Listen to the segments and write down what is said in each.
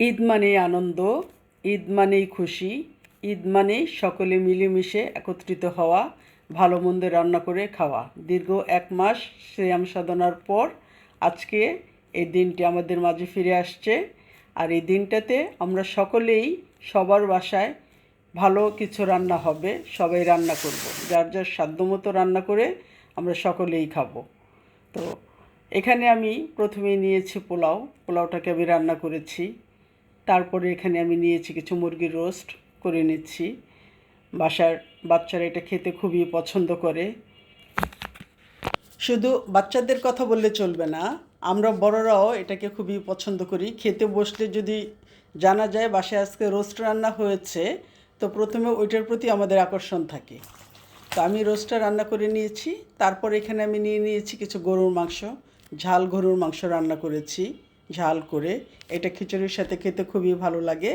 ঈদ মানেই আনন্দ, ঈদ মানেই খুশি, ঈদ মানেই সকলে মিলেমিশে একত্রিত হওয়া, ভালো মন্দ রান্না করে খাওয়া। দীর্ঘ 1 মাস সিয়াম সাধনার পর আজকে এই দিনটি আমাদের মাঝে ফিরে আসছে। আর এই দিনটাতে আমরা সকলেই সবার বাসায় ভালো কিছু রান্না হবে, সবাই রান্না করব, যার যার সাধ্যমতো রান্না করে আমরা সকলেই খাবো। তো এখানে আমি প্রথমেই নিয়েছি পোলাওটাকে আমি রান্না করেছি। তারপরে এখানে আমি নিয়েছি কিছু মুরগির রোস্ট করে নিচ্ছি। বাসার বাচ্চারা এটা খেতে খুবই পছন্দ করে। শুধু বাচ্চাদের কথা বললে চলবে না, আমরা বড়রাও এটাকে খুবই পছন্দ করি। খেতে বসলে যদি জানা যায় বাসায় আজকে রোস্ট রান্না হয়েছে, তো প্রথমে ওইটার প্রতি আমাদের আকর্ষণ থাকে। তো আমি রোস্টটা রান্না করে নিয়েছি। তারপর এখানে আমি নিয়ে নিয়েছি কিছু গরুর মাংস, ঝাল গরুর মাংস রান্না করেছি ঝাল করে। এটা খিচুড়ির সাথে খেতে খুবই ভালো লাগে।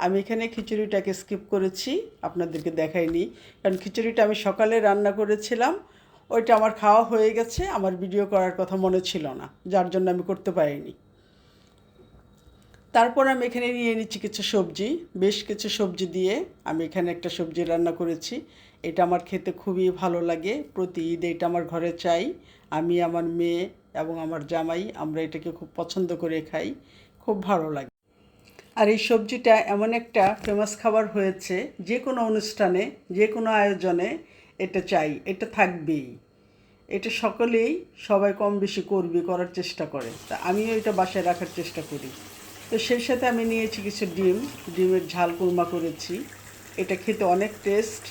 আমি এখানে খিচুড়িটাকে স্কিপ করেছি, আপনাদেরকে দেখাইনি, কারণ খিচুড়িটা আমি সকালে রান্না করেছিলাম, ওইটা আমার খাওয়া হয়ে গেছে, আমার ভিডিও করার কথা মনে ছিল না, যার জন্য আমি করতে পারিনি। তারপর আমি এখানে নিয়ে নিচ্ছি কিছু সবজি, বেশ কিছু সবজি দিয়ে আমি এখানে একটা সবজি রান্না করেছি। এটা আমার খেতে খুবই ভালো লাগে, প্রতি ঈদে এটা আমার ঘরে চাই। আমি, আমার মেয়ে এবং আমার জামাই আমরা এটাকে খুব পছন্দ করে খাই, খুব ভালো লাগে। আর এই সবজিটা এমন একটা ফেমাস খাবার হয়েছে, যে কোনো অনুষ্ঠানে, যে কোনো আয়োজনে এটা চাই, এটা থাকবেই। এটা সকলেই সবাই কম বেশি করার চেষ্টা করে, তা আমিও এটা বাসায় রাখার চেষ্টা করি। তো সেই সাথে আমি নিয়েছি কিছু ডিমের ঝাল কুরমা করেছি। এটা খেতে অনেক টেস্ট,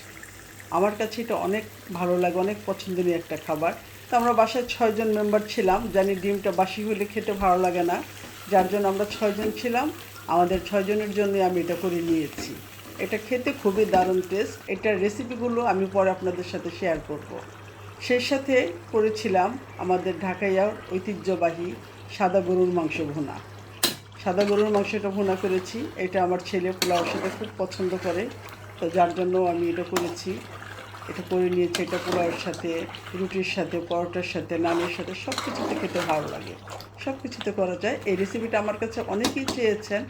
আমার কাছে এটা অনেক ভালো লাগে, অনেক পছন্দনীয় একটা খাবার। তো আমরা বাসায় 6 জন মেম্বার ছিলাম, জানি ডিমটা বাসি হলে খেতে ভালো লাগে না, যার জন্য আমরা 6 জন ছিলাম। আমাদের 6 জনের জন্য আমি এটা করে নিয়েছি। এটা খেতে খুবই দারুণ টেস্ট। এটার রেসিপিগুলো আমি পরে আপনাদের সাথে শেয়ার করব। সেই সাথে করেছিলাম আমাদের ঢাকাইয়ার ঐতিহ্যবাহী সাদা গরুর মাংস ভুনা। সাদা গরুর মাংসটা ভুনা করেছি, এটা আমার ছেলে পোলাওর সাথে খুব পছন্দ করে, তো যার জন্য আমি এটা করেছি। এটা করে নিয়েছি, এটা পোলাওয়ের সাথে, রুটির সাথে, পরোটার সাথে, নানের সাথে সব কিছুতে খেতে ভালো লাগে, সব কিছুতে করা যায়। এই রেসিপিটা আমার কাছে অনেকেই চেয়েছেন,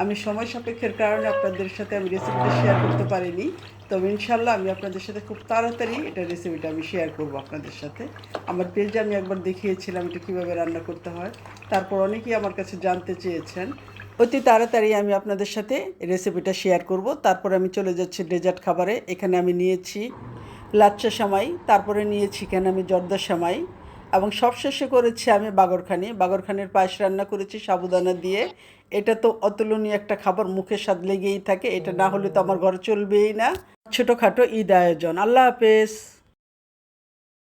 আমি সময় সাপেক্ষের কারণে আপনাদের সাথে আমি রেসিপিটা শেয়ার করতে পারিনি। তবে ইনশাল্লাহ আমি আপনাদের সাথে খুব তাড়াতাড়ি এটা রেসিপিটা আমি শেয়ার করব আপনাদের সাথে। আমার পেজে আমি একবার দেখিয়েছিলাম এটা কীভাবে রান্না করতে হয়, তারপর অনেকেই আমার কাছে জানতে চেয়েছেন। অতি তাড়াতাড়ি আমি আপনাদের সাথে রেসিপিটা শেয়ার করব। তারপরে আমি চলে যাচ্ছি ডেজার্ট খাবারে। এখানে আমি নিয়েছি লাচ্চা সেমাই, তারপরে নিয়েছি এখানে আমি জর্দা সেমাই, এবং সবশেষে করেছি আমি বাগরখানির পায়েস রান্না করেছি সাবুদানা দিয়ে। এটা তো অতুলনীয় একটা খাবার, মুখে স্বাদ লেগেই থাকে, এটা না হলে তো আমার ঘরে চলবেই না। ছোটোখাটো ঈদ আয়োজন। আল্লাহ হাফেজ।